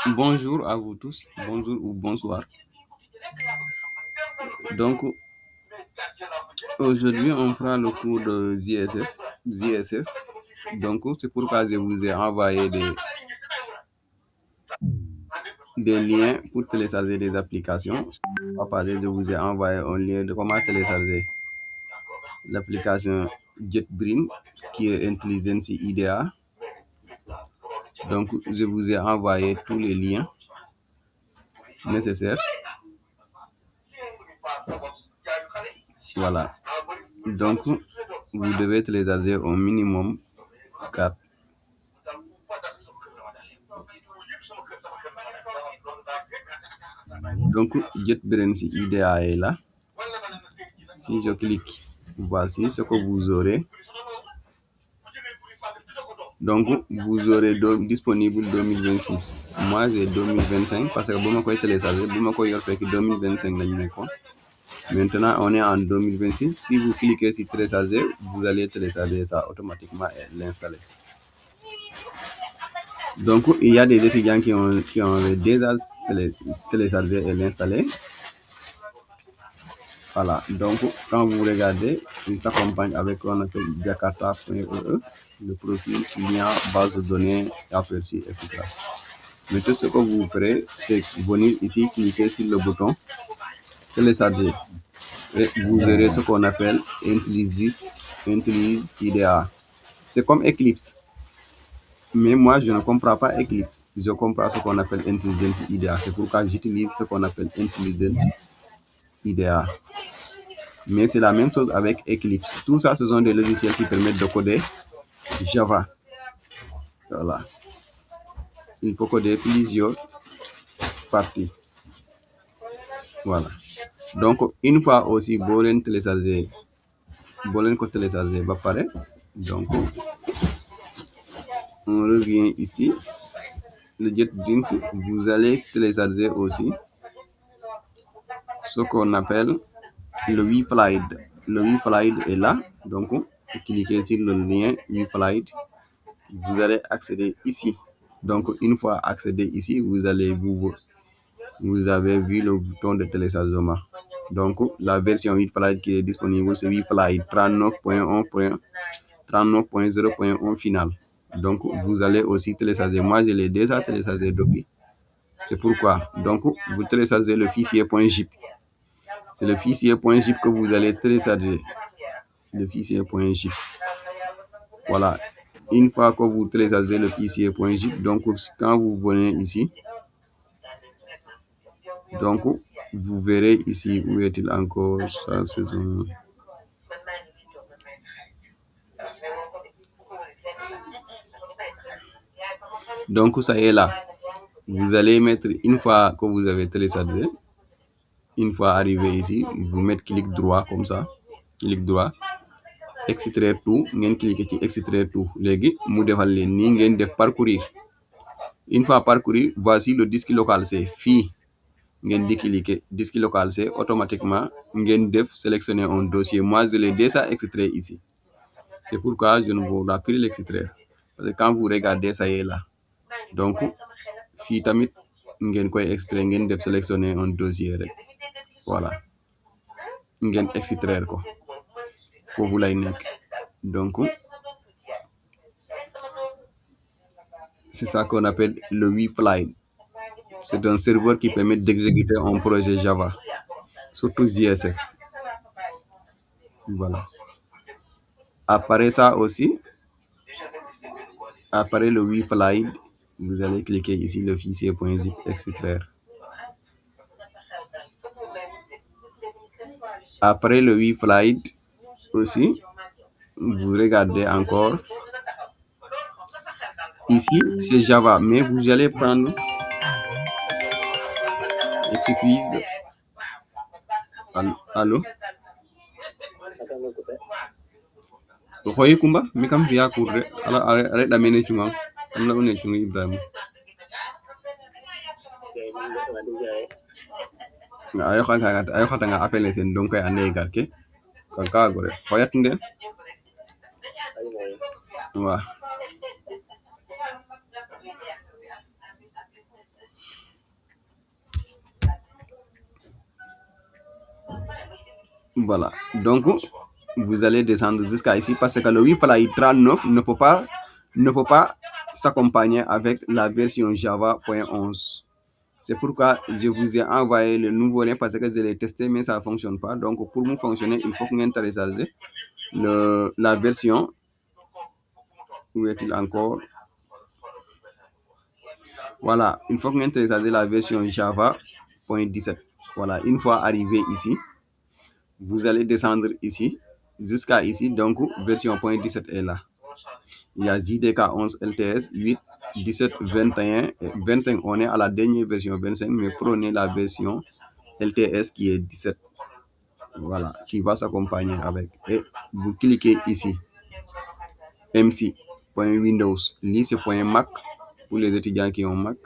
Bonjour à vous tous, bonjour ou bonsoir. Donc, aujourd'hui, on fera le cours de ZSF. Donc, c'est pourquoi je vous ai envoyé des liens pour télécharger des applications. À partir de vous ai envoyé un lien de comment télécharger l'application JetBrains qui est Intelligence IDEA. Donc, je vous ai envoyé tous les liens nécessaires. Voilà. Donc, vous devez télécharger au minimum 4. Donc, JetBrains IDEA est là. Si je clique, voici ce que vous aurez. Donc, vous aurez disponible 2026. Moi, j'ai 2025 parce que je vais télécharger. Je vais 2025. Maintenant, on est en 2026. Si vous cliquez sur télécharger, vous allez télécharger ça automatiquement et l'installer. Donc, il y a des étudiants qui ont déjà téléchargé et l'installé. Voilà, donc quand vous regardez, il s'accompagne avec ce qu'on appelle jakarta.ee, le profil, client, base de données, aperçu, etc. Mais tout ce que vous ferez, c'est venir ici, cliquer sur le bouton télécharger. Et vous verrez ce qu'on appelle Intelligence IDEA. C'est comme Eclipse. Mais moi, je ne comprends pas Eclipse. Je comprends ce qu'on appelle Intelligence IDEA. C'est pourquoi j'utilise ce qu'on appelle Intelligence IDEA. Mais c'est la même chose avec Eclipse. Tout ça, ce sont des logiciels qui permettent de coder Java. Voilà. Il faut coder plusieurs parties. Voilà. Donc, une fois aussi, vous télécharger, va pareil. Donc, on revient ici. Le JetBrains, vous allez télécharger aussi ce qu'on appelle le WeFlight. Le WeFlight est là. Donc, cliquez sur le lien WeFlight. Vous allez accéder ici. Donc, une fois accédé ici, vous avez vu le bouton de téléchargement. Donc, la version WeFlight qui est disponible, c'est WeFlight 39.0.1 final. Donc, vous allez aussi télécharger. Moi, je l'ai déjà téléchargé depuis. C'est pourquoi. Donc, vous téléchargez le fichier .zip. C'est le fichier .zip que vous allez télécharger. Le fichier .zip. Voilà. Une fois que vous téléchargez le fichier .zip, donc quand vous venez ici, donc vous verrez ici, où est-il encore? Ça, c'est un... Donc ça est là. Vous allez mettre, une fois que vous avez téléchargé, une fois arrivé ici, vous mettez clic droit comme ça, clic droit, extraire tout, vous cliquez sur extraire tout. Légui, mu defal len ni ngeen def parcourir. Une fois parcourir, voici le disque local, c'est fi. Ngeen di cliquer disque local, c'est automatiquement ngeen def sélectionner un dossier. Moi, je l'ai déjà extrait ici. C'est pourquoi je ne vous la plus l'extraire. Parce que quand vous regardez, ça y est là. Donc, fi tamit ngeen koy extraire, ngeen def sélectionner un dossier rek. Voilà. Ngeen extraire ko. Fofu lay nek. Donc, c'est ça qu'on appelle le WeFly. C'est un serveur qui permet d'exécuter un projet Java, surtout JSF. Voilà. Après ça aussi, après le WeFly, vous allez cliquer ici le fichier .zip extraire. Après le WeFly aussi, vous regardez encore. Ici, c'est Java, mais vous allez prendre... Excuse. Allô? Hoy kumba mi kam fiya kurde ala da mene chunga amla one chunga Ibrahim ayo khata nga appelé sen donc ay ande garke kan ka gore hoyat nden Ouais. Voilà. Donc, vous allez descendre jusqu'à ici parce que le WiFly 39 ne peut pas s'accompagner avec la version Java.11. C'est pourquoi je vous ai envoyé le nouveau lien parce que je l'ai testé mais ça ne fonctionne pas. Donc, pour nous fonctionner, il faut que vous téléchargez la version. Où est-il encore? Voilà, il faut que vous téléchargez la version Java.17. Voilà, une fois arrivé ici, vous allez descendre ici jusqu'à ici. Donc, version .17 est là. Il y a JDK 11 LTS 8, 17, 21, 25. On est à la dernière version 25, mais prenez la version LTS qui est 17. Voilà, qui va s'accompagner avec. Et vous cliquez ici. MC.Windows. Lui, c'est .Mac pour les étudiants qui ont Mac.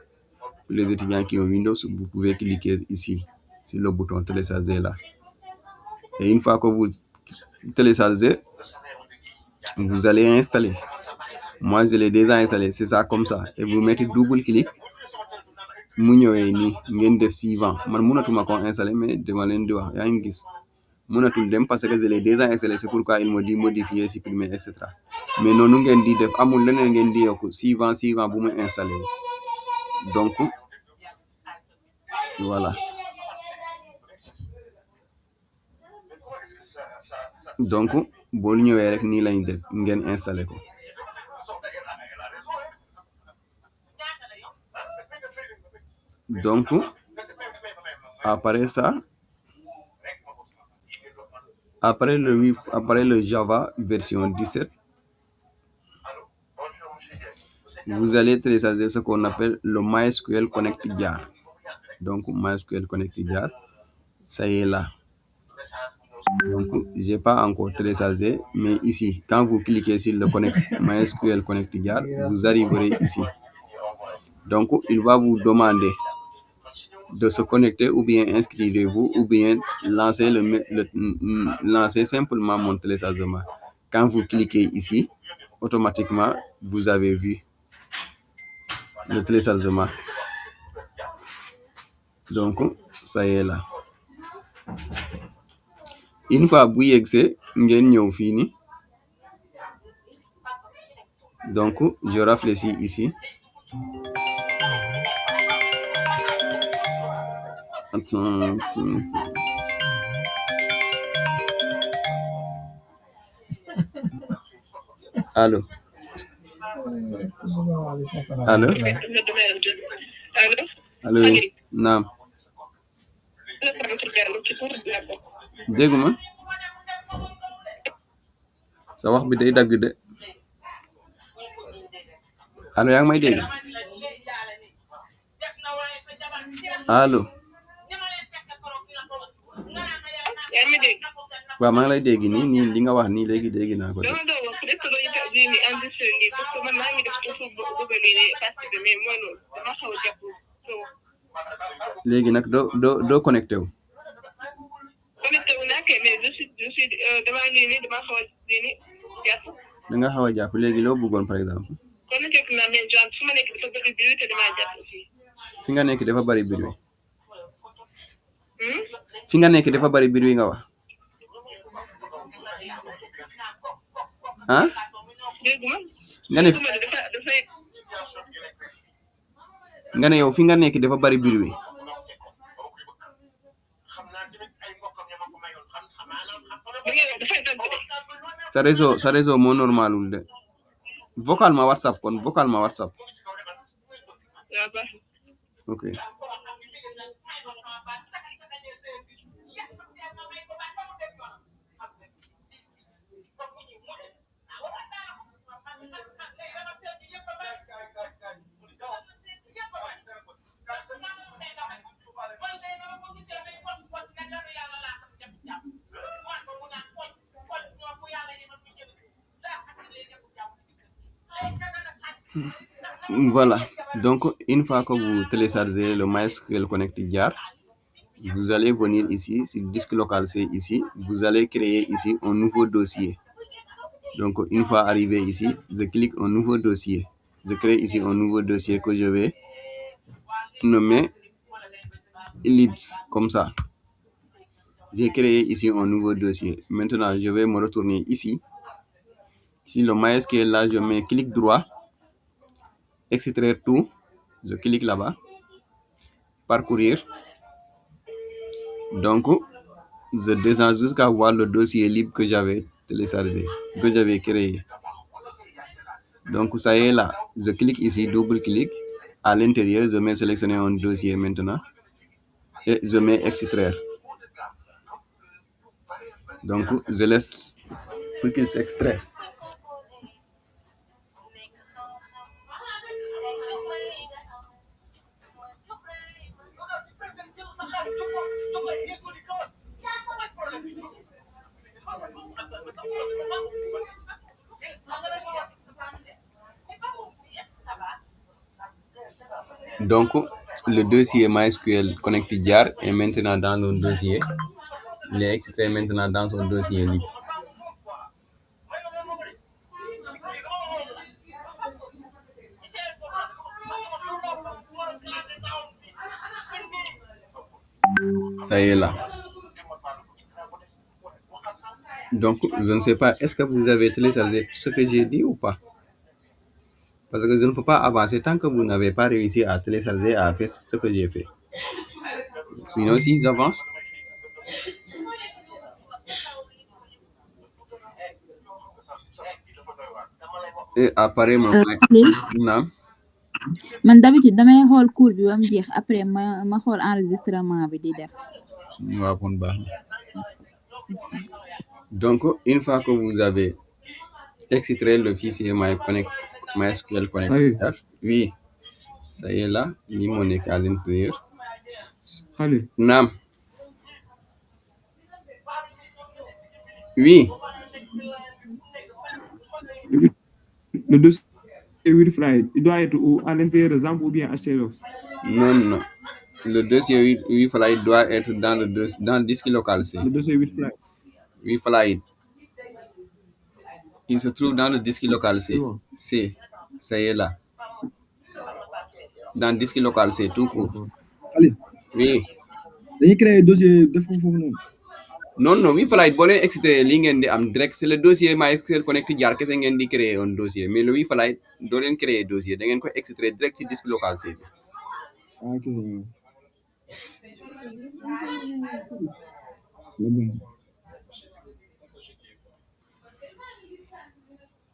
Pour les étudiants qui ont Windows, vous pouvez cliquer ici sur le bouton télécharger là. Et une fois que vous téléchargez, vous allez installer. Moi, je l'ai déjà installé. C'est ça comme ça. Et vous mettez double clic. Mu ñëwee nii ngeen def suivant man mënatuma ko installer mais dama leen di wax yaa ngi gis mënatul dem parce que je l'ai déjà installé. C'est pourquoi il me dit modifier, supprimer, etc. Mais noonu ngeen di def amul leneen ngeen di yokk suivant bu mu installé. Donc voilà. Donc boo ñëwee rek nii lañ def ngeen installé ko. Donc après ça, après le Java version 17, vous allez télécharger ce qu'on appelle le MySQL Connect Jar. Donc MySQL Connect Jar, ça y est là. Donc j'ai pas encore téléchargé, mais ici, quand vous cliquez sur le MySQL Connect Jar, vous arriverez ici. Donc il va vous demander de se connecter ou bien inscrivez-vous ou bien lancer simplement mon téléchargement. Quand vous cliquez ici, automatiquement, vous avez vu le téléchargement. Donc, ça y est là. Une fois bu yegsee ngeen ñëw fii nii. Donc, je réfléchis ici. Attends. Allô? Allô? Allô? Naam. Dégguma sa wax bi day dagg de. Allô, yaa ngi may dégg? Allô? waaw maa ngi lay dégg nii li nga wax nii léegi dégg naa ko de. léegi nag doo connecté wu. da nga xaw a jàpp léegi loo bëggoon par exemple. fi nga nekk dafa bari bruit. fi nga nekk dafa bari bruit nga wax. ah. nga ne yow fi nga nekk dafa bari bruit. sa réseau moo normalul de. vocal ma WhatsApp. ok. Voilà, donc une fois que vous téléchargez le MySQL Connect Jar, vous allez venir ici, sur disque local, c'est ici, vous allez créer ici un nouveau dossier. Donc, une fois arrivé ici, je clique un nouveau dossier. Je crée ici un nouveau dossier que je vais nommer ellipse, comme ça. J'ai créé ici un nouveau dossier. Maintenant, je vais me retourner ici. Si le MySQL là, je mets clic droit, extraire tout. Je clique là-bas, parcourir. Donc, je descends jusqu'à voir le dossier libre que j'avais téléchargé, que j'avais créé. Donc, ça y est là. Je clique ici, double-clic. À l'intérieur, je mets sélectionner un dossier maintenant. Et je mets extraire. Donc, je laisse pour qu'il s'extrait. Donc, le dossier MySQL Connected Jar est maintenant dans le dossier. Il est extrait maintenant dans son dossier libre. Ça y est là. Donc, je ne sais pas, est-ce que vous avez téléchargé ce que j'ai dit ou pas? Parce que je ne peux pas avancer tant que vous n'avez pas réussi à télécharger, à faire ce que j'ai fait. Sinon, si j'avance, et apparaît mon non. man d'habitude damay xool cours bi ba mu jeex après ma xool enregistrement bi di def. waaw kon baax na. Donc, une fois que vous avez extrait le fichier MySQL Connect, oui, ça y est là, il mon est à l'intérieur. Naam. Oui. Le dossier WiFly, il doit être à l'intérieur de XAMPP ou bien HTLOS? Non, non. Le dossier WiFly doit être dans le disque local C. Le dossier WiFly. WiFly. Il se trouve dans le disque local C. Bon. C. Ça y est là. Dans le disque local C, tout court. Allez. Oui. Dañuy créer dossier def ko foofu noonu. Non, non, WiFly boo leen extrait li ngeen di am direct c'est le dossier MySQL Connected Jar kese ngeen di créer un dossier mais le WiFly doo leen créer dossier da ngeen ko extrait direct ci disque local C bi. Ok.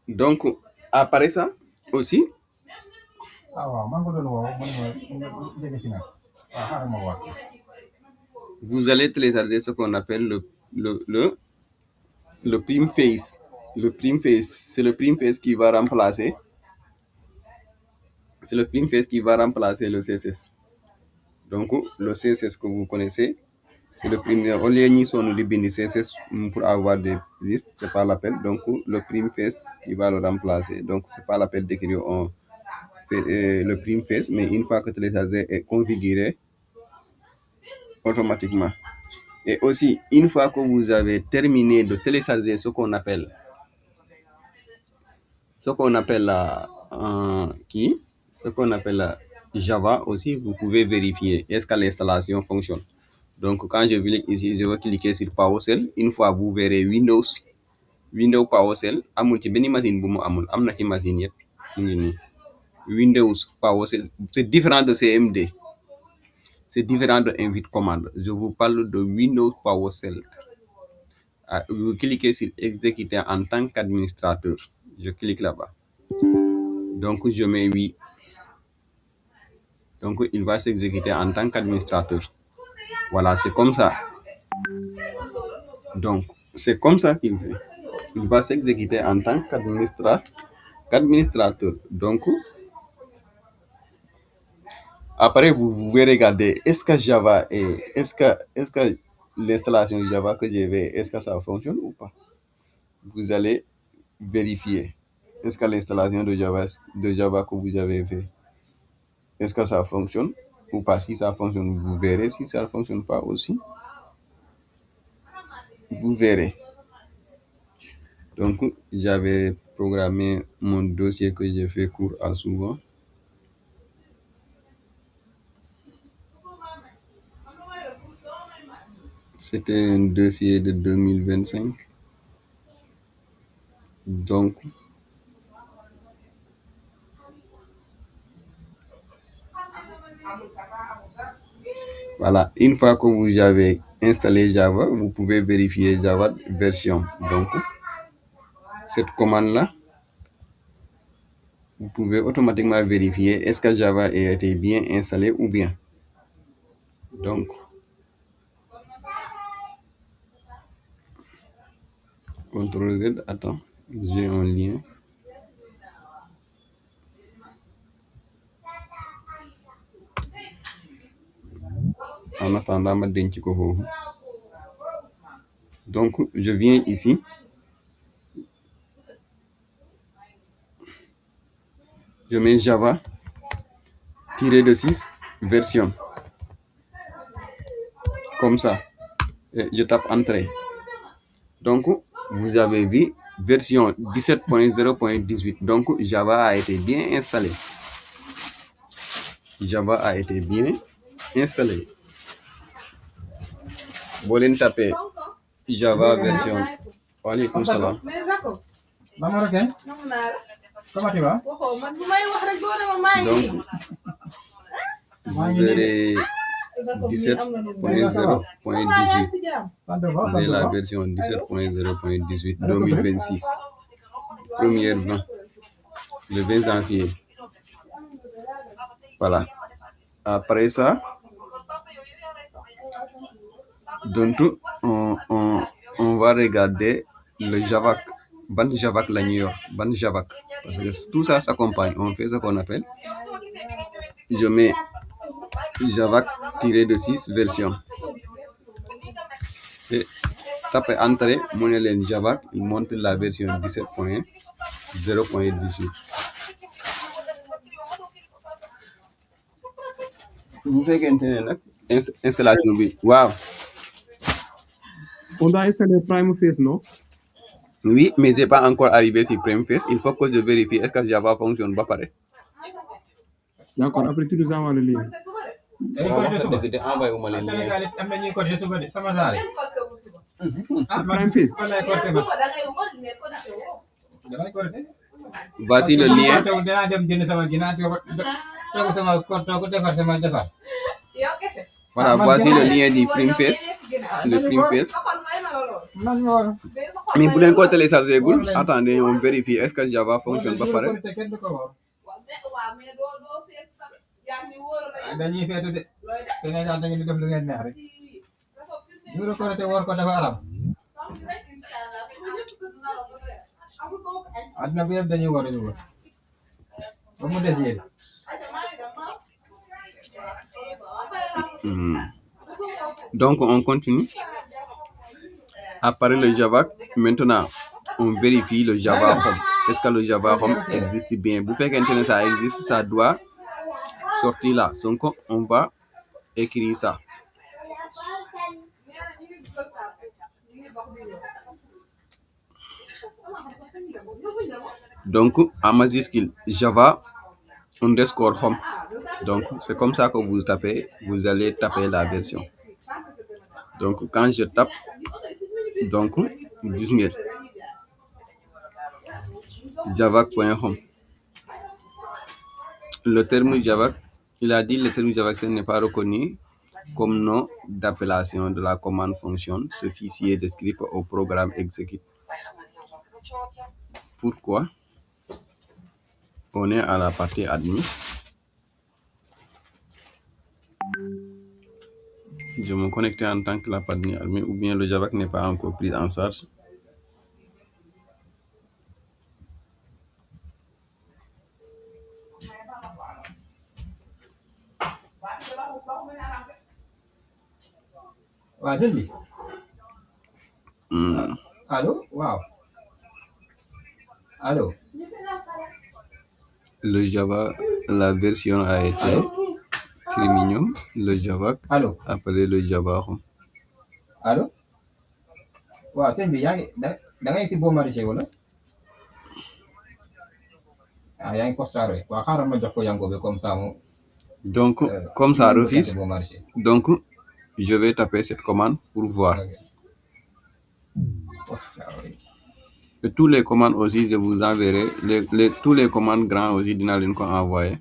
Donc, après ça aussi, vous allez télécharger ce qu'on appelle le prime face. Le prime face, c'est le prime face qui va remplacer. C'est le prime face qui va remplacer le CSS. Donc, le CSS que vous connaissez, c'est le prime. On les ni son libin CSS pour avoir des listes, c'est pas la peine. Donc, le prime face qui va le remplacer. Donc, c'est pas la peine d'écrire le prime face, mais une fois que téléchargé est configuré automatiquement. Et aussi, une fois que vous avez terminé de télécharger ce qu'on appelle Java aussi, vous pouvez vérifier est-ce que l'installation fonctionne. Donc, quand je clique ici, je vais cliquer sur PowerShell. Une fois, vous verrez Windows PowerShell. Amul ci benn machine bu mu amul, am na ci machine yëpp mu ngi nii. Windows PowerShell, c'est différent de CMD. C'est différent de invite commande. Je vous parle de Windows PowerShell. Vous cliquez sur exécuter en tant qu'administrateur. Je clique là-bas. Donc, je mets oui. Donc, il va s'exécuter en tant qu'administrateur. Voilà, c'est comme ça. Donc, c'est comme ça qu'il fait. Il va s'exécuter en tant qu'administrateur. Donc, après, vous verrez regarder, est-ce que Java est-ce que l'installation Java que j'ai fait, est-ce que ça fonctionne ou pas? Vous allez vérifier. Est-ce que l'installation de Java que vous avez fait, est-ce que ça fonctionne ou pas? Si ça fonctionne, vous verrez. Si ça ne fonctionne pas aussi, vous verrez. Donc, j'avais programmé mon dossier que j'ai fait cours à souvent. C'était un dossier de 2025. Donc, voilà, une fois que vous avez installé Java, vous pouvez vérifier Java version. Donc, cette commande-là, vous pouvez automatiquement vérifier est-ce que Java a été bien installé ou bien. Donc, CTRL Z, attends, j'ai un lien. En attendant, ma denc ko foofu. Donc, je viens ici. Je mets Java -6 version. Comme ça. Et je tape Entrée. Donc, vous avez vu version 17.0.18. Donc, Java a été bien installé. Java a été bien installé. Vous allez taper Java version. Waalaikum salam. Marocain. Comment tu vas? Donc, vous verrez 17.0.18. Vous avez la version 17.0.18 2026. Première 20. Le 20 janvier. Voilà. Après ça, donc, on va regarder le Java. Ban Java la New York. Ban Java. Parce que tout ça s'accompagne. On fait ce qu'on appelle. Je mets Java-6 version. Et tape Entrée, mon Java, il montre la version 17.0.18. Vous faites une installation. Wow. On doit installer Prime Face, non? Oui, mais c'est pas encore arrivé sur Prime Face. Il faut que je vérifie est-ce que Java fonctionne pas pareil. D'accord, après tu nous envoies le lien. Prime Face. Voici le lien. Voilà, voici le lien du Prime Face. Le Prime Face. Mais vous l'avez téléchargé, attendez, on vérifie est-ce que Java fonctionne pas pareil. dañuy feetu de Sénégal da ngeen di def lu ngeen neex rek ñu reconnaître war ko dafa aram adna bi yëpp dañuy war ñu war ba mu des yéen Donc on continue. Après le Java, maintenant on vérifie le Java Home. Est-ce que le Java Home existe bien? Vous faites qu'Internet ça existe, ça doit sortir là. Donc on va écrire ça. Donc en majuscule Java _ Home. Donc c'est comme ça que vous tapez, vous allez taper la version. Donc quand je tape, donc Java.home. Le terme Java, il a dit le terme Java n'est pas reconnu comme nom d'appellation de la commande fonction. Ce fichier de script au programme exécute. Pourquoi? On est à la partie admin. Je me connecte en tant que la partie admin ou bien le Java n'est pas encore pris en charge. waa sëñ bi allô waaw allô Le Java, la version a été Terminium, le Java allô appelé le Java Home. allô waaw sëñ bi yaa ngi da ngay si Bon Marché wala yaa ngi postaro yi waaw xaaral ma jox ko yango bi comme ça mu Donc, comme ça refuse, Bon Marché donc je vais taper cette commande pour voir. postaro yi Et tous les commandes aussi, je vous enverrai. Tous les commandes grands aussi, dina leen ko envoyer.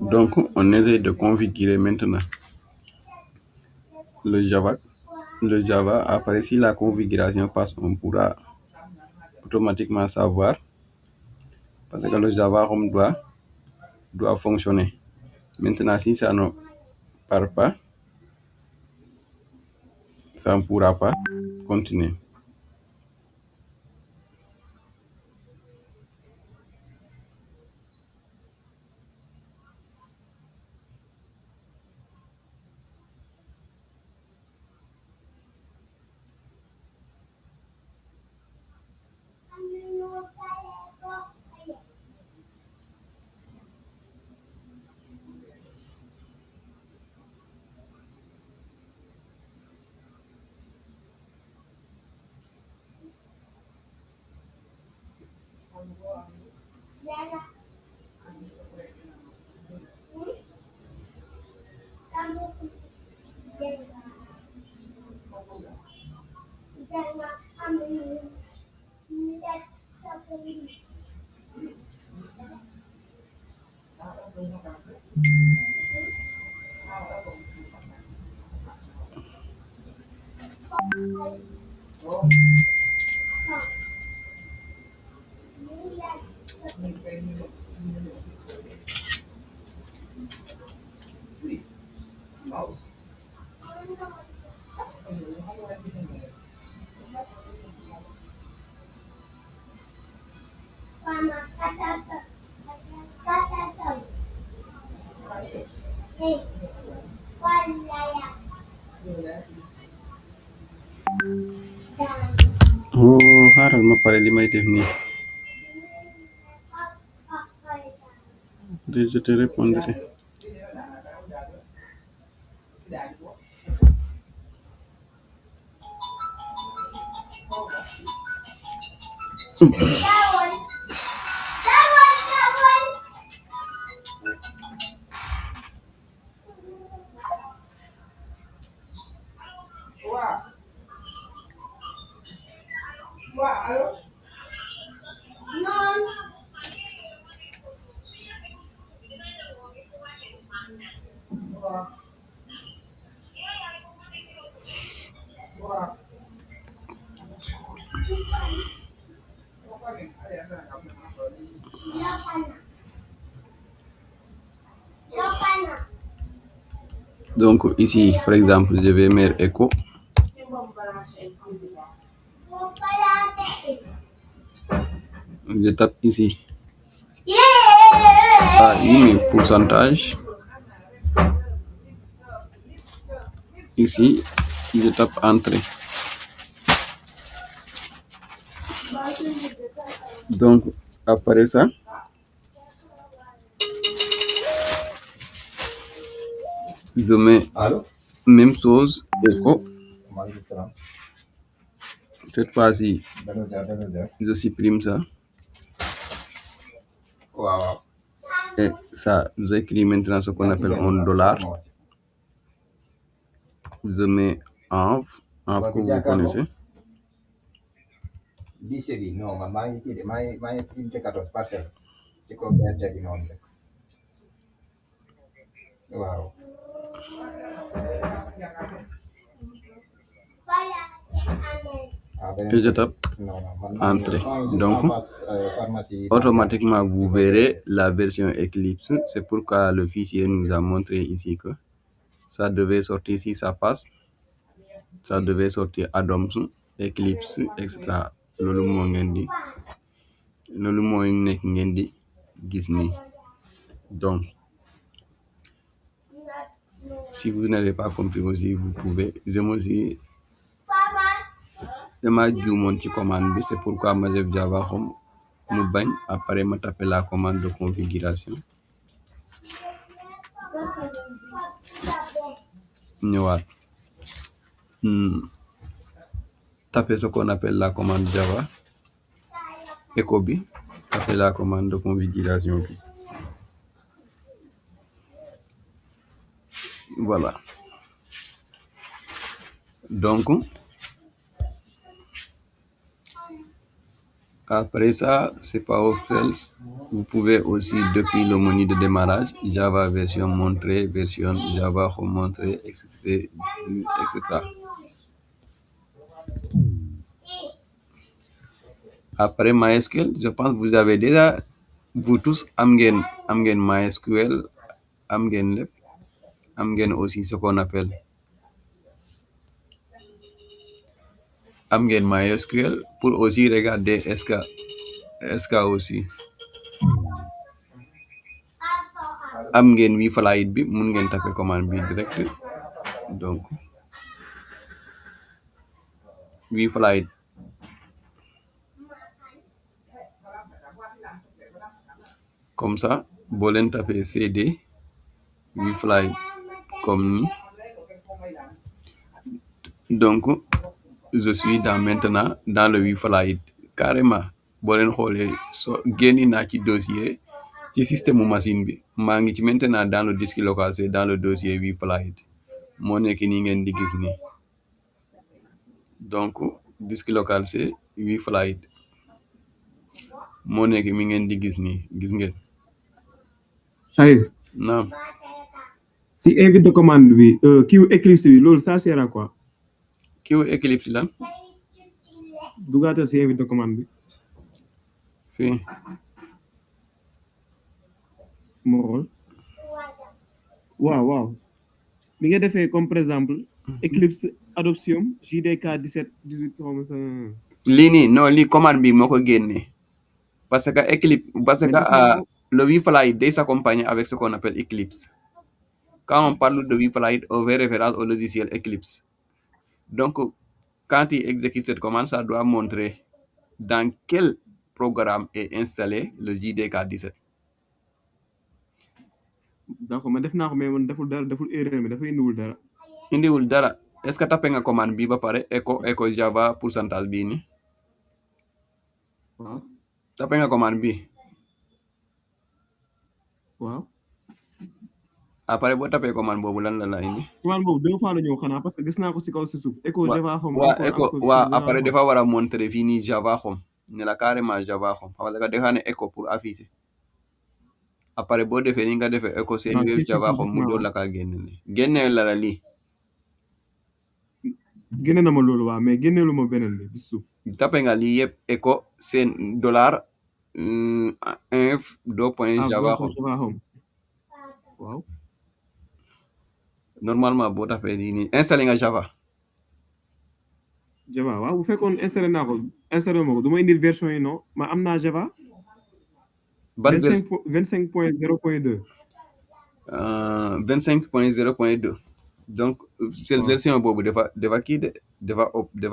Donc, on essaie de configurer maintenant le Java. Le Java, après, si la configuration passe, on pourra automatiquement savoir. Parce que le Java Home doit fonctionner. Maintenant, si ça ne part pas, ça ne pourra pas continuer. Xaaral ma pare li may def nii. Je te répondrai. Donc ici, par exemple, je vais mettre écho. Je tape ici. AI pourcentage. Ici, je tape entrée. Donc après ça je mets Allô? même chose écho. Maaleykum salaam. Cette fois-ci Dana zero. je supprime ça Waaw. et ça j'écris maintenant ce qu'on appelle $1. Je mets env que vous connaissez. lycée bi non man maa ngi kii de maa ngi unité 14 parcelle ci kaw BRT bi noonu de waaw. Et je tape entrée. Donc automatiquement vous verrez la version Eclipse. C'est pourquoi le fichier nous a montré ici que ça devait sortir si ça passe. Ça devait sortir Adoms, Eclipse, etc. loolu moo nekk ngeen di gis nii. Donc si vous n'avez pas compris aussi vous pouvez dama juumoon ci commande bi, c'est pourquoi ma def Java Home mu bañ, après ma taper la commande de configuration ñëwaat taper ce qu'on appelle la commande Java echo bi, taper la commande de configuration bi. Voilà. Donc après ça c'est pas officiel, vous pouvez aussi depuis le menu de démarrage Java version montrer, version Java Home montrer, etc. Après MySQL, je pense que vous avez déjà, vous tous am ngeen MySQL, am ngeen lépp, am ngeen aussi ce qu'on appelle am ngeen MySQL pour aussi regarder SK aussi. Am ngeen WeFlyit bi, mun ngeen taper commande bi direct. Donc WeFlyit comme ça boo leen taper cd WeFlyit comme ni. Donc je suis maintenant dans le WeFlyit carrément. boo leen xoolee génni naa ci dossier ci système mu machine bi, maa ngi ci maintenant dans le disque local, c'est dans le dossier WeFlyit moo nekk nii ngeen di gis nii. Donc disque local c'est WeFlyit moo nekk mi ngeen di gis nii, gis ngeen. Ayib. naam. Si invite de commande bi kiw Eclipse bi loolu ça sert à quoi? kiw Eclipse lan. dugaatal si invite de commande bi. fii moo xool. waaw mi nga defee comme par exemple Eclipse adoption JDK 17 18 xaw ma sa. lii nii non lii commande bi moo ko génnee parce que Eclipse le WeFlyit day s'accompagner avec ce qu'on appelle Eclipse. Quand on parle de WeFlyit, on fait référence au logiciel Eclipse. Donc quand il exécute cette commande, ça doit montrer dans quel programme est installé le JDK 17. D'accord, man def naa ko mais man deful erreur mais dafa indiwul dara. Est-ce que tapé nga commande bi ba pare echo Java pourcentage bii ni. waaw. tapé nga commande bi. waaw. après boo tapé commande boobu lan la indi. commande boobu 2 fois la ñëw xanaa parce que gis naa ko si kaw si suuf. echo Java Home. waaw après dafa war a montrer fii nii Java Home ne la carrément Java Home parce que dafa ne echo pour afficher. après boo defee ni nga defee echo seen Java Home mu doon la kaa génne la lii. génne na ma loolu waaw mais génneelu ma beneen bi suuf. tapé nga lii yëpp echo seen $1.2 Java Home. waaw. normalement boo tapé lii nii installé nga Java. Java waaw bu fekkoon installé naa ko du ma indil version yi non ma am naa Java. 25.0.2. 25.0.2. donc cette version boobu dafa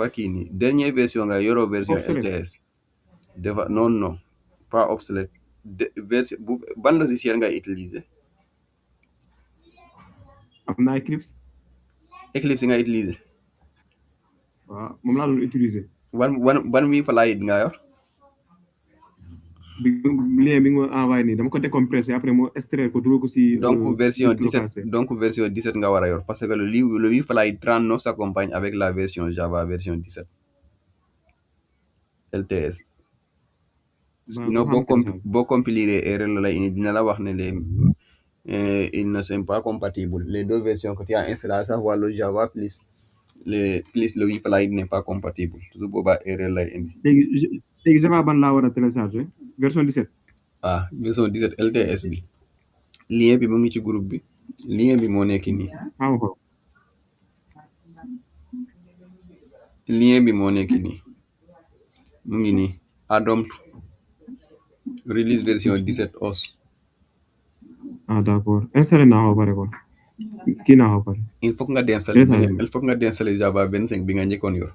kii nii dernière version nga yoroo version LTS. non pas obsolète version ban logiciel ngay utiliser. am na Eclipse. Eclipse nga utiliser. waaw moom laa doon utiliser. ban wi Flyte nga yor. lien bi nga envoyé nii dama ko décompressé après moo extraire ko dugal ko si. donc version 17 nga war a yor parce que le wi Flyte 39 s'accompagne avec la version Java version 17 LTS. sinon boo compiler erreur la lay indi dina la wax ne ils ne sont pas compatibles les deux versions que tu as installées à savoir le Java plus le wi Flyte n'est pas compatible toujours boobaa erreur lay indi. léegi Java ban laa war a télécharger version 17. version 17 LTS bi lien bi mu ngi ci groupe bi lien bi moo nekk nii. lien bi moo nekk nii mu ngi nii Adopt release version 17 os. d'accord installé naa ko pare kon kii naa ko pare. il faut nga d'installer Java 25 bi nga njëkkoon yor.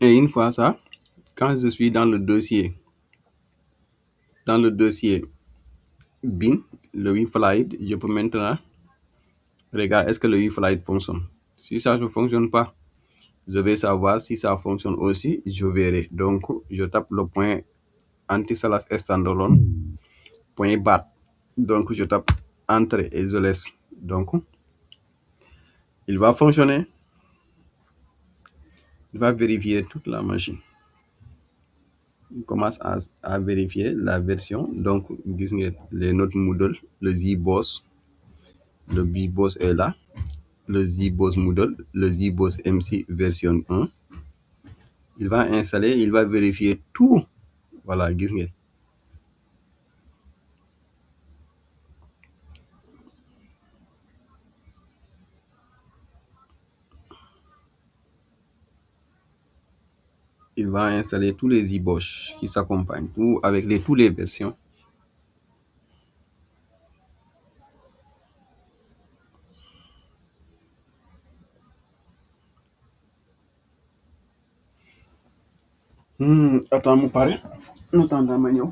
Et une fois ça, quand je suis dans le dossier bin, le wi Flyte, je peux maintenant regarder est-ce que le wi Flyte fonctionne. Si ça ne fonctionne pas, je vais savoir si ça fonctionne aussi, je verrai. Donc, je tape le point anti-slash standalone point bat. Donc, je tape Entrée et je laisse. Donc, il va fonctionner. Il va vérifier toute la machine. Il commence à vérifier la version. Donc, les notes Moodle, le ZBoss, le BBoss est là, le ZBoss Moodle, le ZBoss MC version 1. Il va installer, il va vérifier tout. Voilà, il va installer tous les ZBoss qui s'accompagnent, avec toutes les versions. Attends, mon pare. Attends, ma ñëw.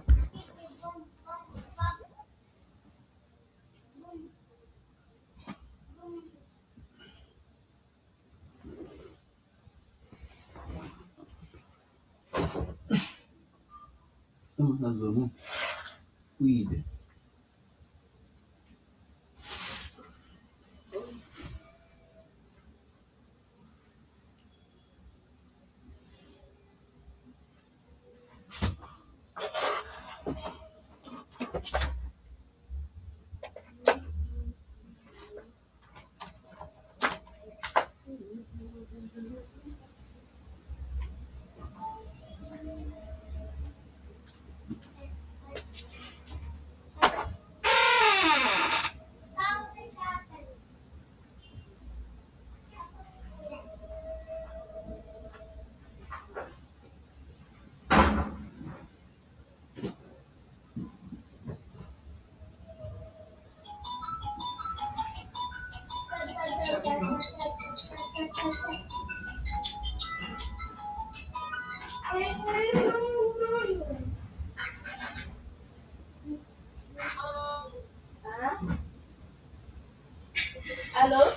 Allô?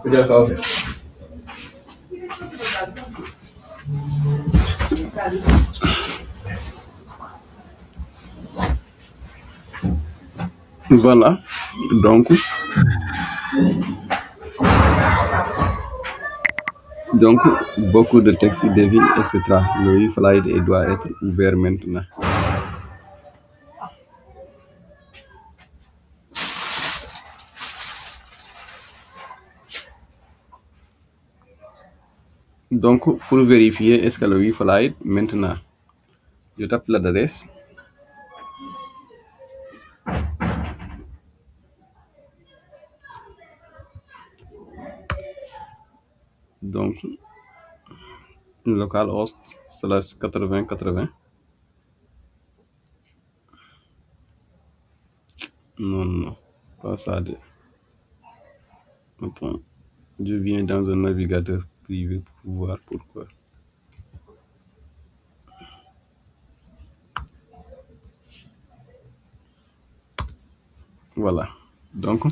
Kuja kaoge. Voilà, donc beaucoup de textes défilent, etc. Le e-flight doit être ouvert maintenant. Donc, pour vérifier est-ce que le e-flight maintenant, je tape l'adresse. Donc, localhost /8080. Non, pas ça. Attends, je viens dans un navigateur privé pour voir pourquoi. Voilà. Donc,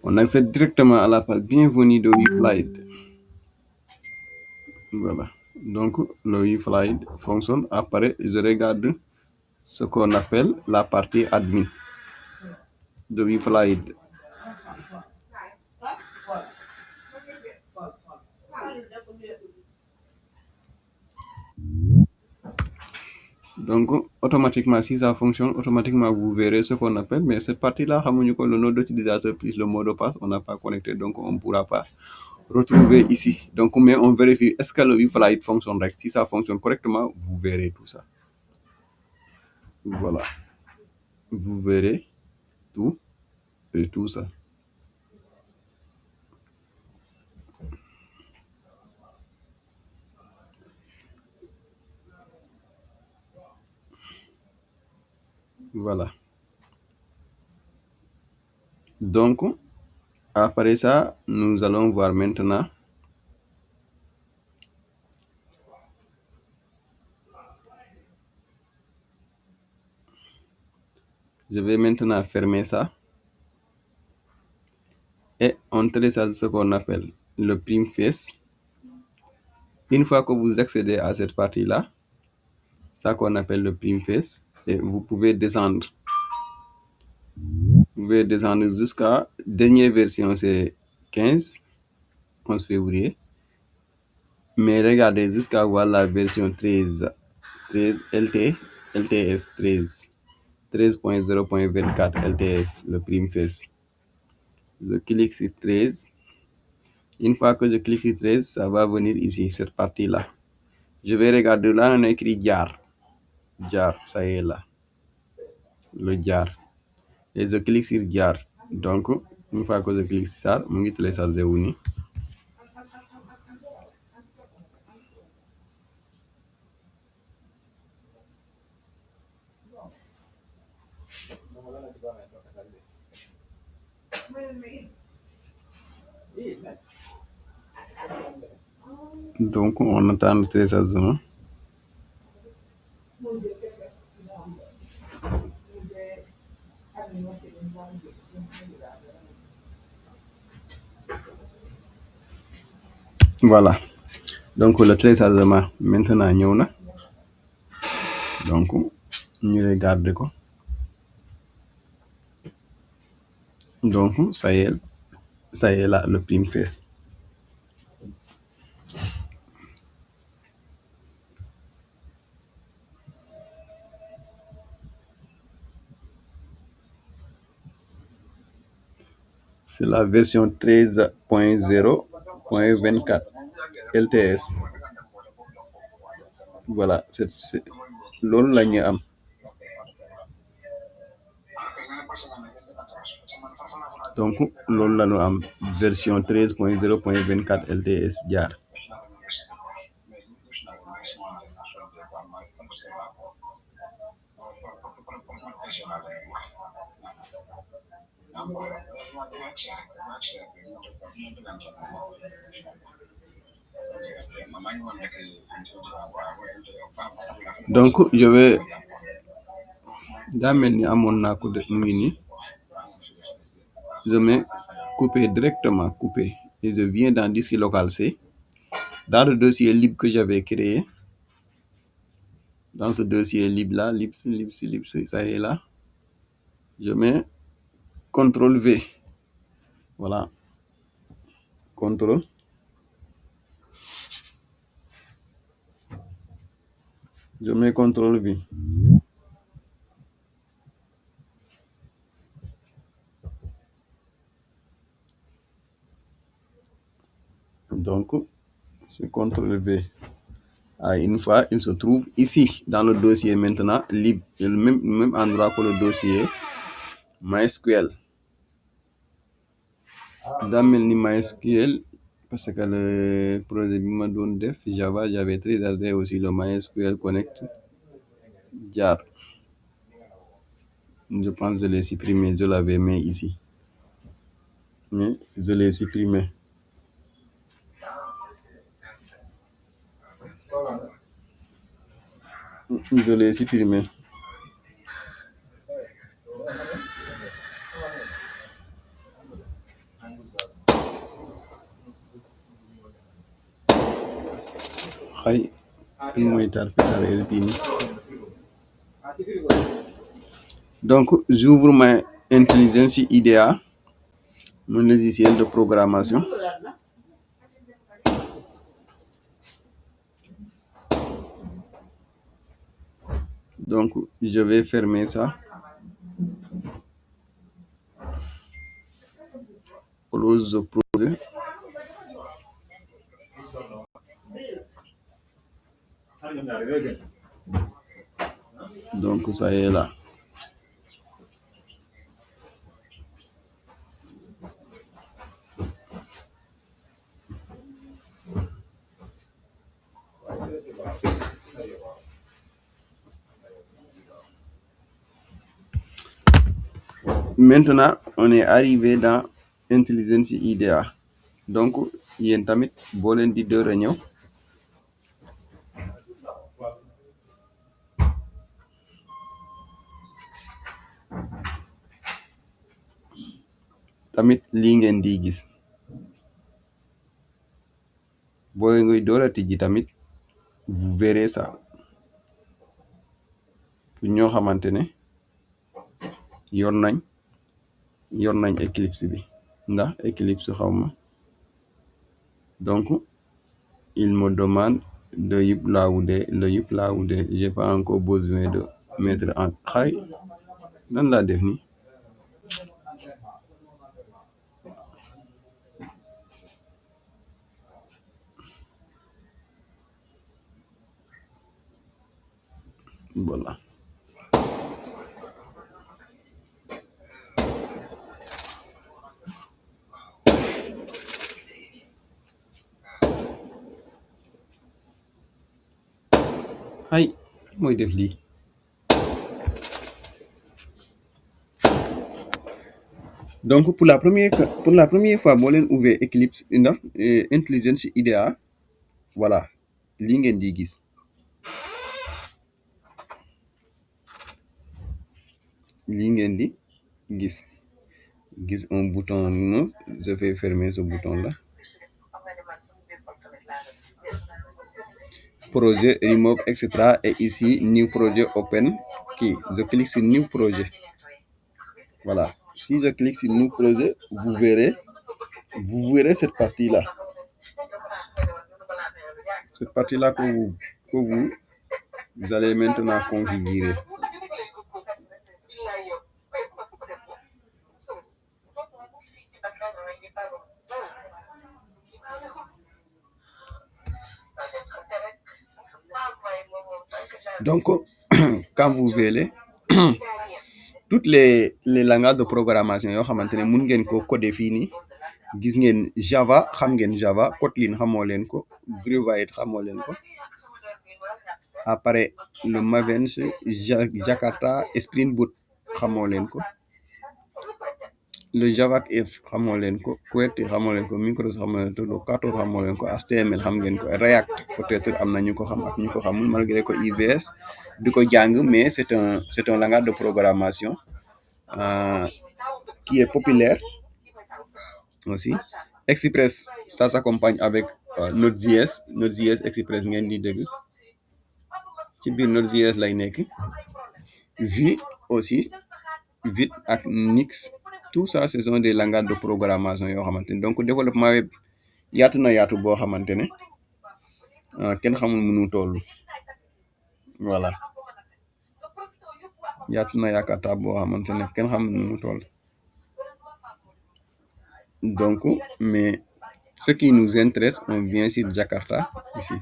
on accède directement à la page bienvenue de e-flight. Voilà. Donc, le e-flight fonctionne. Après, je regarde ce qu'on appelle la partie admin de e-flight. Donc, automatiquement, si ça fonctionne, automatiquement, vous verrez ce qu'on appelle. Mais cette partie-là, le nom d'utilisateur plus le mot de passe, on n'a pas connecté, donc on ne pourra pas retrouver ici. Donc, mais on vérifie, est-ce que le e-flight fonctionne correctement? Si ça fonctionne correctement, vous verrez tout ça. Voilà. Vous verrez tout et tout ça. Voilà. Donc, après ça, nous allons voir maintenant je vais maintenant fermer ça et on télécharge ce qu'on appelle le PrimFace. Une fois que vous accédez à cette partie-là, ça qu'on appelle le PrimFace, et vous pouvez descendre. Vous pouvez descendre jusqu'à dernière version, c'est 11 février. Mais regardez jusqu'à voir la version 13 LTS 13.0.24 LTS, le PrimFace. Je clique sur 13. Une fois que je clique sur 13, ça va venir ici, cette partie-là. Je vais regarder là, on a écrit JAR. JAR, ça y est là. Le JAR. Et je clique sur JAR. Donc, une fois que je clique sur ça, je vais télécharger Uni. Donc, on attend le téléchargement. Voilà. Donc, le téléchargement maintenant ñëw na. Donc, ñu regarde ko. Donc, ça y est là, le PrimFace. C'est la version 13.0.24 LTS. Voilà, c'est loolu la ñu am. Donc, loolu la ñu am version 13.0.24 LTS JAR. Donc, je vais daa mel ni amoon naa ko de mu ngi nii je mets couper directement couper et je viens dans disque local C dans le dossier lib que j'avais créé. Dans ce dossier lib là, libs, ça y est là. Je mets CTRL V. Voilà. CTRL. Je mets CTRL V. Donc, c'est CTRL V. Une fois, il se trouve ici, dans le dossier maintenant, lib, le même endroit que le dossier MySQL. Dans le MySQL, parce que le projet m'a donné def Java, j'avais très adhéré aussi le MySQL Connect Jar. Je pense que je l'ai supprimé, je l'avais mis ici. Mais je l'ai supprimé. Je l'ai supprimé. Donc, j'ouvre ma intelligence IDEA, mon logiciel de programmation. Donc, je vais fermer ça. Close the browser. Donc, ça y est là. Maintenant, on est arrivé dans Intelligence IDEA. Donc, il y a un tamit bolen di deux réunions. Tamit lii ngeen di gis booy ngay door a tijji tamit vous verrez ça pour ñoo xamante ne yor nañ Eclipse bi ndax Eclipse xawma donc il me demande de uploader j'ai pas encore besoin de mettre en xay nan laa def ni voilà. Hay mooy def lii donc pour la première fois boo leen ouvert Eclipse ndax Intelligence IDEA voilà lii ngeen di gis gis un bouton neuf. Je vais fermer ce bouton là. Projet remove etc. et ici new projet open qui je clique sur new projet. Voilà, si je clique sur new projet, vous verrez cette partie là que vous allez maintenant configurer. Donc, quand vous verrez, toutes les langages de programmation yoo xamante ne mun ngeen ko coder fii nii gis ngeen Java xam ngeen Java, Kotlin xamoo leen ko, Gravite xamoo leen ko. Après le Maven, Jakarta, Spring Boot xamoo leen ko. le JavaF xamoo leen ko, QWERTY xamoo leen ko, Micros xamoo leen ko, Locator xamoo leen ko, HTML xam ngeen ko, React peut-être am na ñu ko xam ak ñu ko xamul malgré que IVS di ko jàng, mais c'est un langage de programmation qui est populaire aussi. Express, ça s'accompagne avec Node.js. Node.js Express ngeen di dégg ci biir Node.js lay nekk. Vue aussi, Vite ak Nix, tout ça ce sont des langages de programmation yoo xamante ne donc développement web yaatu na yaatu boo xamante ne kenn xamul mënu toll. Voilà, yaatu na yaakaata boo xamante ne kenn xamul mënu toll. Donc, mais ce qui nous intéresse, on vient sur Jakarta ici.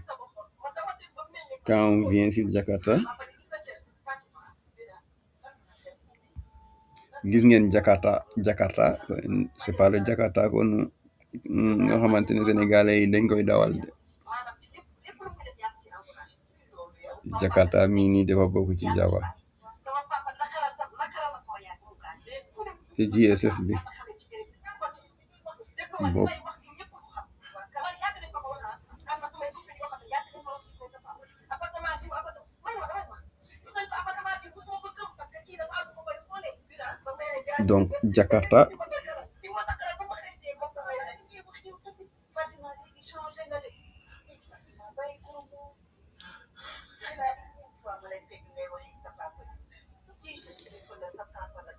Quand on vient sur Jakarta, gis ngeen Jakarta, c'est pas le Jakarta kon nga xamante ne sénégalais yi dañ koy dawal de. Jakarta mii nii dafa bokk ci Java te GSF bi bopp. Donc Jakarta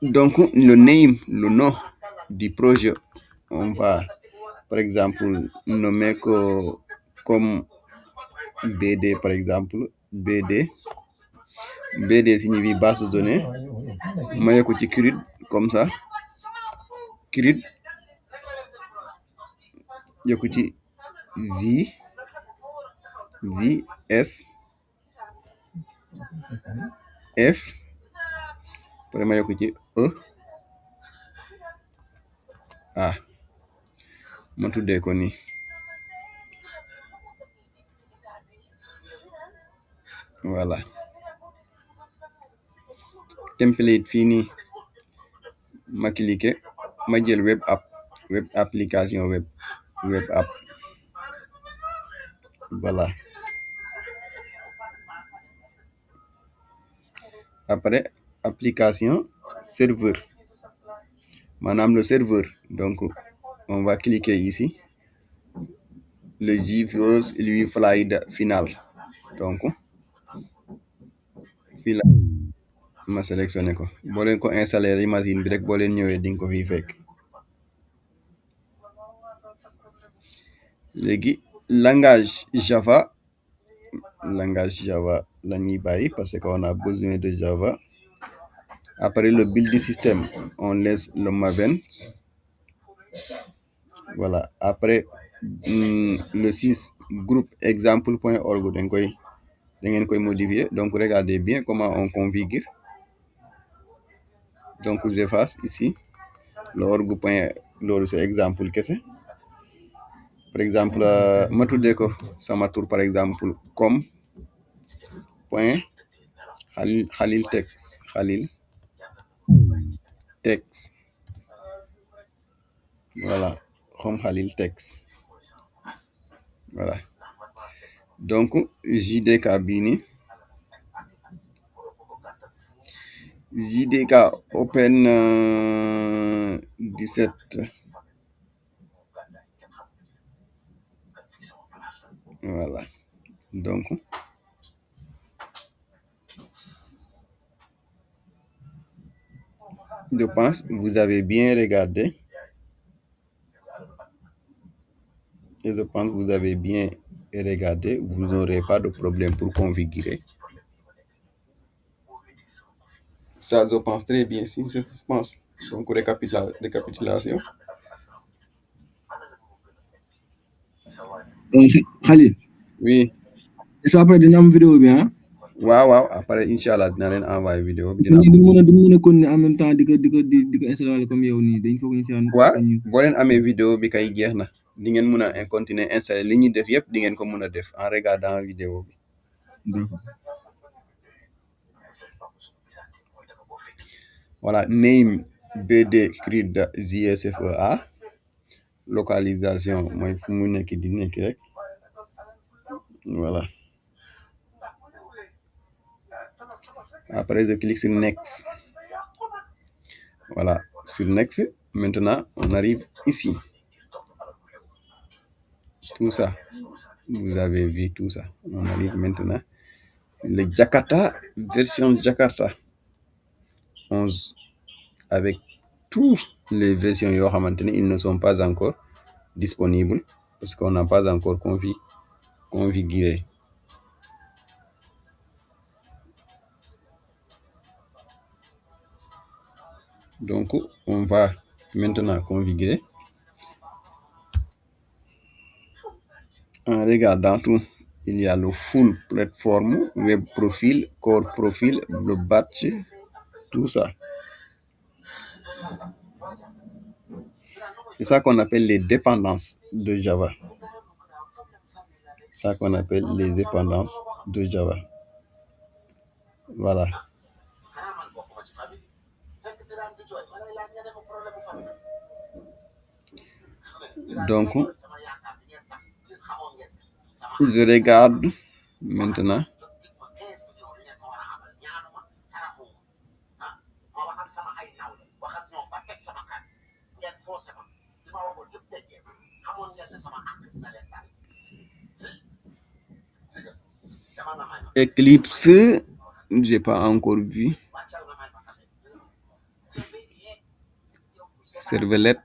donc le nom du projet, on va par exemple nommer comme BD par exemple. BD signifie base de données. Ma yokk ci CRUD comme ça, CRUD yokk ci S F après ma yokk ci ma tuddee ko nii. Voilà, template fii nii ma cliquer ma jël web application web app. Voilà, après application serveur, maanaam le serveur. Donc on va cliquer ici, le JVOS lui fly final. Donc fii la ma sélectionné ko. Boo leen ko installer imagine bi rek boo leen ñëwee di nga ko fi fekk. Léegi langage Java la ñuy bàyyi parce qu'on a besoin de Java. Après le build system, on laisse le Maven. Voilà, après le 6 groupe example.org da ngeen koy modifier. Donc regardez bien comment on configure. Donc j'efface ici le org point, loolu c'est exemple kese. Par exemple ma tuddee ko sama tour par exemple comme point Khalil text. Voilà, comme Khalil text. Voilà, donc JDK bii nii, JDK Open 17. Voilà, donc je pense que vous avez bien regardé et je pense que vous avez bien regardé, vous n'aurez pas de problème pour configurer. Ça, je pense très bien, si je pense. Donc récapitulation. Khalil, Oui, est-ce que après dina am vidéo bi waaw après inchallah dina leen envoyer vidéo bi. duñ mën a continuer en même temps di ko installer comme yow nii dañ foog ñu si boo leen amee vidéo bi kay jeex na, di ngeen mën a continuer installer li ñuy def yëpp di ngeen ko mën a def en regardant vidéo bi. Voilà, name BD CRID JSFEA localisation mooy fu mu nekk di nekk rek voilà. Après je clique sur next. Voilà, sur next. Maintenant on arrive ici. Tout ça, vous avez vu tout ça. On arrive maintenant le Jakarta version Jakarta 11 avec toutes les versions yoo xamante ni ils ne sont pas encore disponibles parce qu'on n'a pas encore configuré. Donc on va maintenant configurer en regardant tout. Il y a le full plateforme, web profil, core profil, le batch, tout ça. C'est ça qu'on appelle les dépendances de Java. C'est ça qu'on appelle les dépendances de Java. Voilà. Donc, je regarde maintenant. Eclipse, j'ai pas encore vu. Servlet,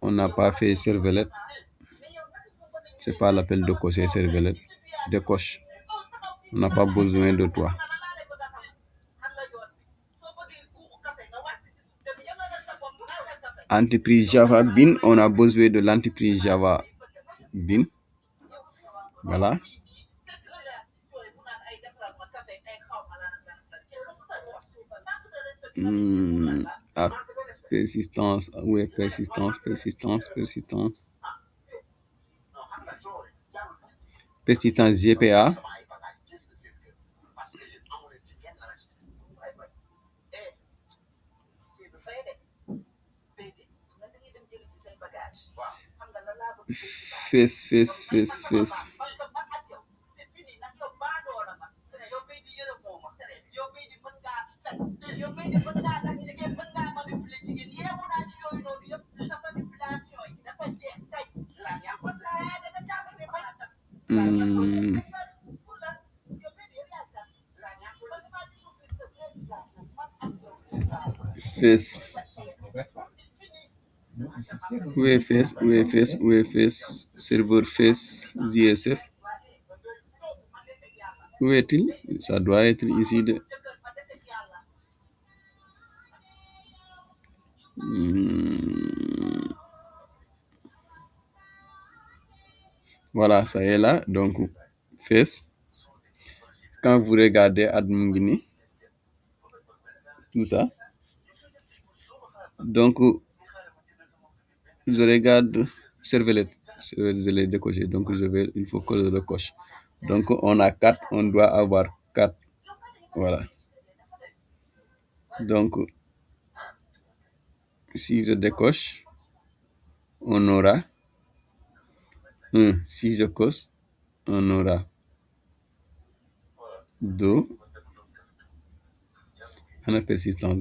on n'a pas fait servlet. C'est pas l'appel de cocher servlet. Décoche. On n'a pas besoin de toi. Entreprise Java Bin, on a besoin de l'entreprise Java Bin. Voilà. Ah, persistance, oui, persistance. Persistance GPA. Face. Face. UFS, serveur face, JSF. Où est-il? Ça doit être ici. Voilà, ça est là. Donc, face. Quand vous regardez Admin, tout ça. Donc, je regarde servlet. Je l'ai décoché. Donc, il faut que je le coche. Donc, on a 4. On doit avoir 4. Voilà. Donc, si je décoche, on aura 1. Si je coche, on aura 2. On a persistance.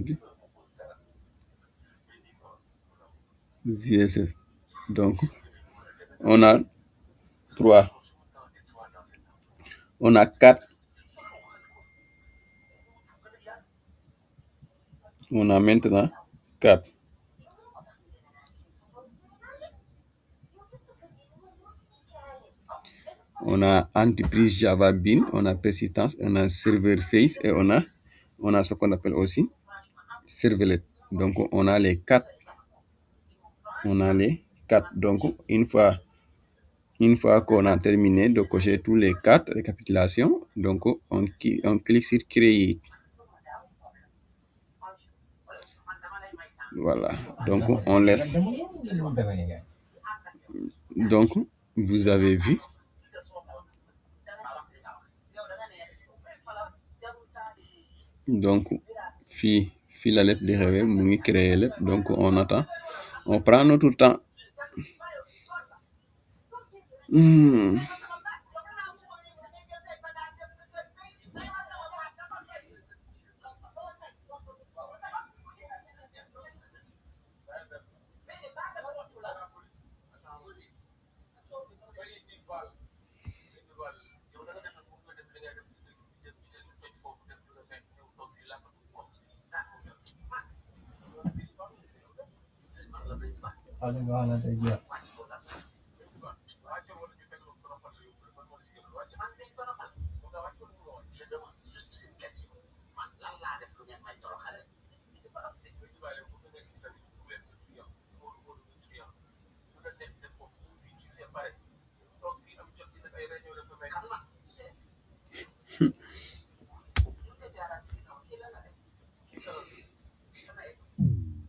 JSF. Donc, on a 3. On a 4. On a maintenant 4. On a entreprise Java Bin, on a persistance, on a serveur face et on a ce qu'on appelle aussi servlet. Donc, on a les 4. Donc, une fois qu'on a terminé de cocher tous les 4 récapitulations, donc on clique sur créer. Voilà. Donc, on laisse. Donc, vous avez vu. Donc, fii la lépp di xewee mu ngi créer lépp donc on attend on prend notre temps. Ada bahan ada dia.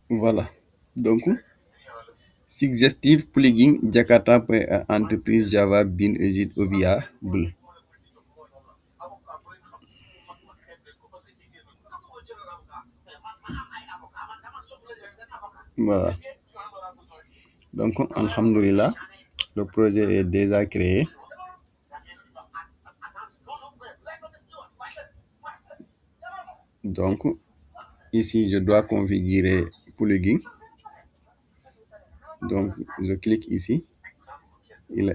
Voilà donc suggestive plugin Jakarta entreprise Java bin Egypt Oviable. Voilà donc alhamdulillah le projet est déjà créé. Donc ici je dois configurer plugin. Donc je clique ici, il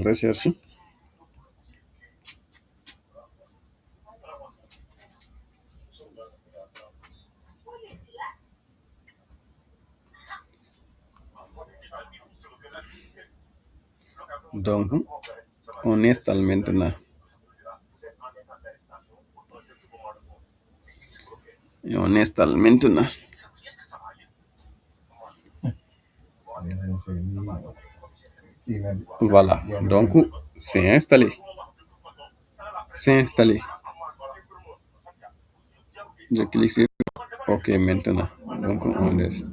recherche. Donc on installe maintenant. Et on installe maintenant. Voilà, donc c'est installé. C'est installé. Je clique sur OK maintenant. Donc on laisse.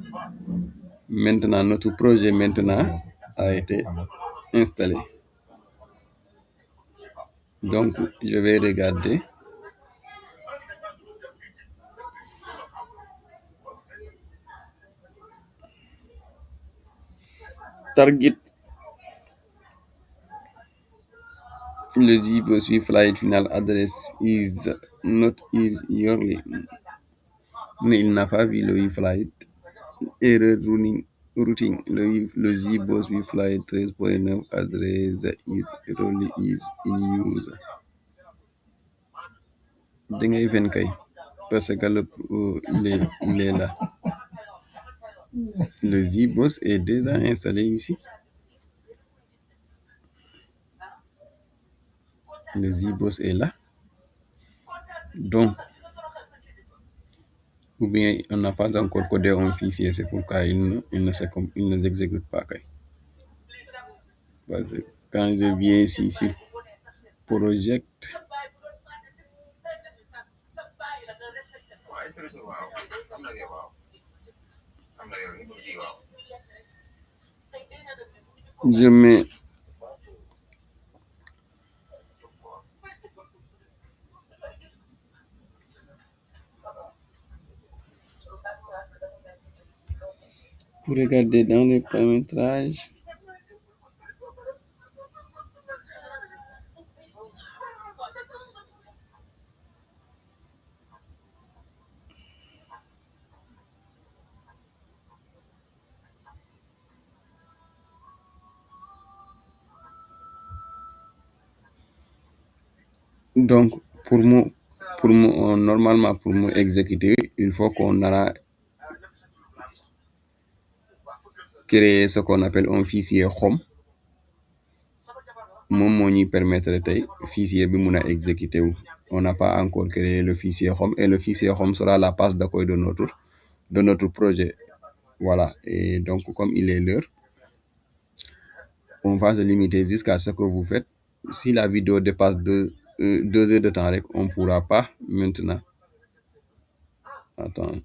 Maintenant notre projet maintenant a été installé. Donc je vais regarder. Target le JBoss flight final address is not is yearly. Mais il n'a pas vu le flight. Error routing. Le JBoss flight 13.9 address is really is in use. Dangay fen kay parce que il est là. Le JBoss est déjà installé ici. Le JBoss est là. Donc, ou bien on n'a pas encore codé un fichier, c'est pourquoi il ne s'exécute pas. Parce que quand je viens ici sur Project, je mets pour regarder dans les paramétrages. Donc, normalement, pour nous exécuter, il faut qu'on aura créé ce qu'on appelle un fichier home. Mon nous permettre de fichier bi mun exécuter. On n'a pas encore créé le fichier home et le fichier home sera la base d'accueil de notre projet. Voilà, et donc comme il est l'heure, on va se limiter jusqu'à ce que vous faites. Si la vidéo dépasse 2 heures de temps, on ne pourra pas maintenant. Attends,